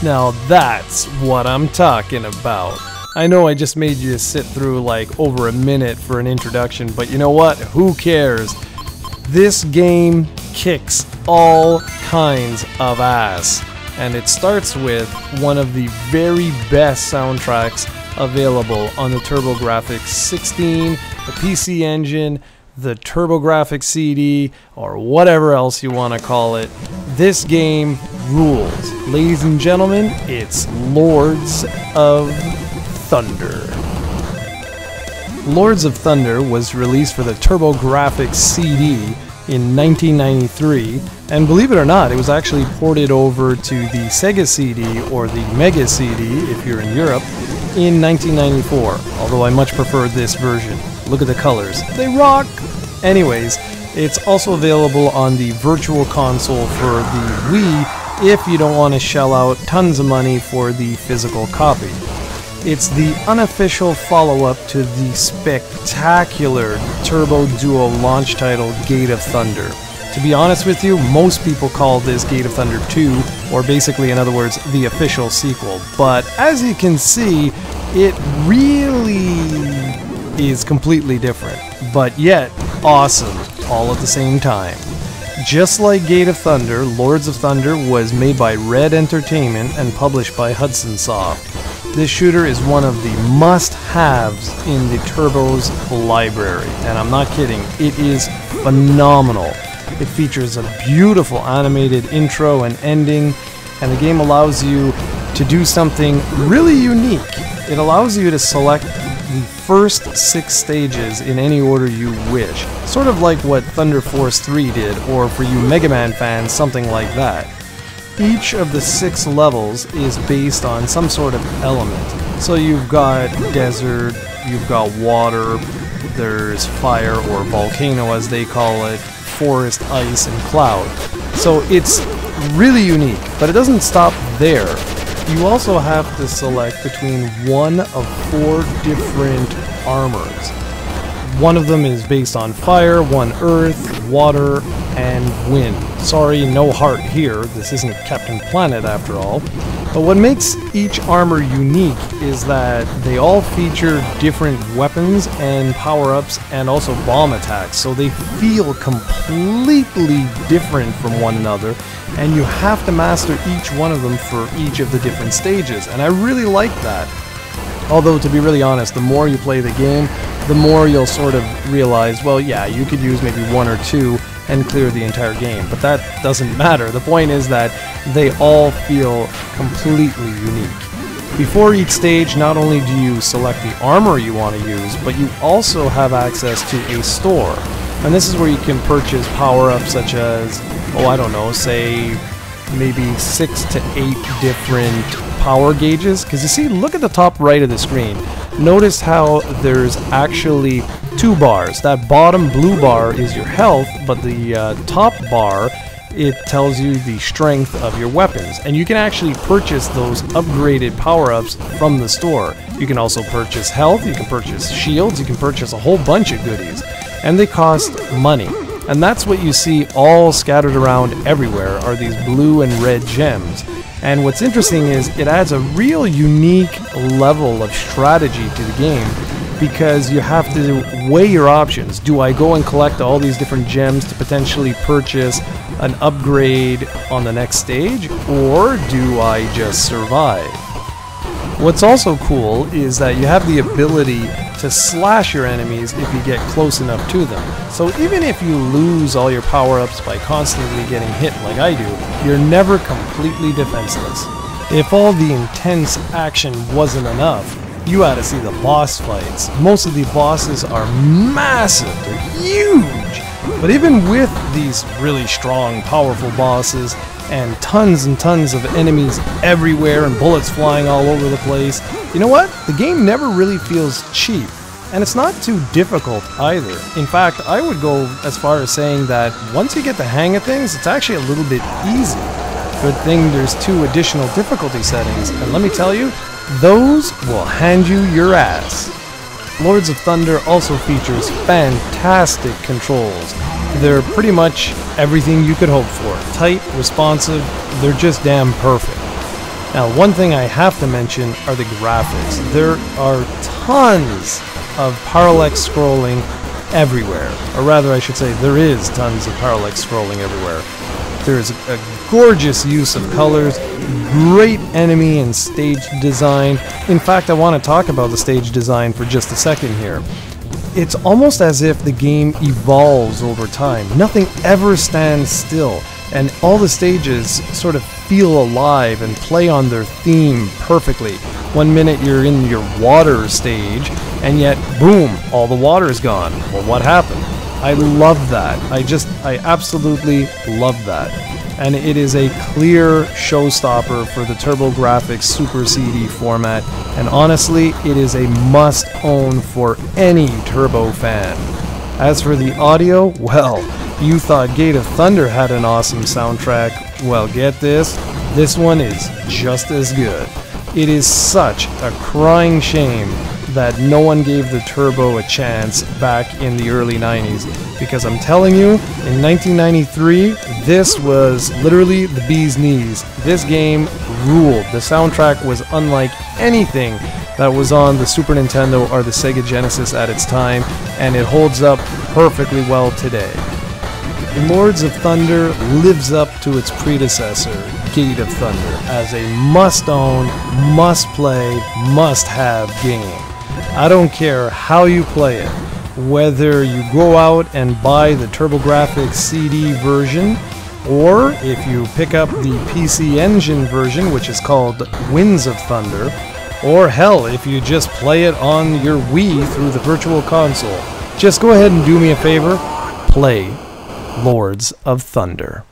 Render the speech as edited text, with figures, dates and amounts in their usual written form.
Now that's what I'm talking about. I know I just made you sit through like over a minute for an introduction, but you know what? Who cares? This game kicks all kinds of ass, and it starts with one of the very best soundtracks available on the TurboGrafx-16, the PC Engine, the TurboGrafx-CD, or whatever else you want to call it. This game rules. Ladies and gentlemen, it's Lords of Thunder. Lords of Thunder was released for the TurboGrafx-CD in 1993, and believe it or not, it was actually ported over to the Sega CD or the Mega CD if you're in Europe in 1994, although I much prefer this version. Look at the colors. They rock! Anyways, it's also available on the Virtual Console for the Wii if you don't want to shell out tons of money for the physical copy. It's the unofficial follow-up to the spectacular Turbo Duo launch title Gate of Thunder. To be honest with you, most people call this Gate of Thunder 2, or basically, in other words, the official sequel. But as you can see, it really is completely different, but yet awesome all at the same time. Just like Gate of Thunder, Lords of Thunder was made by Red Entertainment and published by Hudson Soft. This shooter is one of the must-haves in the Turbo's library, and I'm not kidding, it is phenomenal. It features a beautiful animated intro and ending, and the game allows you to do something really unique. It allows you to select the first 6 stages in any order you wish, sort of like what Thunder Force 3 did, or for you Mega Man fans, something like that. Each of the 6 levels is based on some sort of element. So you've got desert, you've got water, there's fire or volcano as they call it, forest, ice, and cloud. So it's really unique, but it doesn't stop there. You also have to select between one of 4 different armors. One of them is based on fire, one earth, water, and wind. Sorry, no heart here. This isn't Captain Planet after all. But what makes each armor unique is that they all feature different weapons and power-ups and also bomb attacks, so they feel completely different from one another, and you have to master each one of them for each of the different stages, and I really like that. Although, to be really honest, the more you play the game, the more you'll sort of realize, well, yeah, you could use maybe 1 or 2 and clear the entire game, but that doesn't matter. The point is that they all feel completely unique. Before each stage, not only do you select the armor you want to use, but you also have access to a store. And this is where you can purchase power-ups such as, oh, I don't know, say maybe 6 to 8 different power gauges. Because you see, look at the top right of the screen. Notice how there's actually 2 bars. That bottom blue bar is your health, but the top bar, it tells you the strength of your weapons. And you can actually purchase those upgraded power-ups from the store. You can also purchase health, you can purchase shields, you can purchase a whole bunch of goodies. And they cost money. And that's what you see all scattered around everywhere, are these blue and red gems. And what's interesting is it adds a real unique level of strategy to the game, because you have to weigh your options. Do I go and collect all these different gems to potentially purchase an upgrade on the next stage, or do I just survive? What's also cool is that you have the ability to slash your enemies if you get close enough to them. So even if you lose all your power-ups by constantly getting hit like I do, you're never completely defenseless. If all the intense action wasn't enough, you had to see the boss fights. Most of the bosses are massive, they're huge! But even with these really strong, powerful bosses, and tons of enemies everywhere and bullets flying all over the place, you know what? The game never really feels cheap. And it's not too difficult either. In fact, I would go as far as saying that once you get the hang of things, it's actually a little bit easy. Good thing there's 2 additional difficulty settings, and let me tell you, those will hand you your ass. Lords of Thunder also features fantastic controls. They're pretty much everything you could hope for. Tight, responsive, they're just damn perfect. Now, one thing I have to mention are the graphics. There are tons of parallax scrolling everywhere. Or rather, I should say, there is tons of parallax scrolling everywhere. There's a gorgeous use of colors, great enemy and stage design. In fact, I want to talk about the stage design for just a second here. It's almost as if the game evolves over time. Nothing ever stands still, and all the stages sort of feel alive and play on their theme perfectly. One minute you're in your water stage, and yet, boom, all the water is gone. Well, what happened? I love that. I absolutely love that. And it is a clear showstopper for the TurboGrafx Super CD format, and honestly, it is a must-own for any Turbo fan. As for the audio, well, you thought Gate of Thunder had an awesome soundtrack. Well, get this one is just as good. It is such a crying shame that no one gave the Turbo a chance back in the early 90s, because I'm telling you, in 1993, this was literally the bee's knees. This game ruled. The soundtrack was unlike anything that was on the Super Nintendo or the Sega Genesis at its time, and it holds up perfectly well today. Lords of Thunder lives up to its predecessor, Gate of Thunder, as a must-own, must-play, must-have game. I don't care how you play it, whether you go out and buy the TurboGrafx-CD version, or if you pick up the PC Engine version, which is called Winds of Thunder, or hell, if you just play it on your Wii through the Virtual Console. Just go ahead and do me a favor, play Lords of Thunder.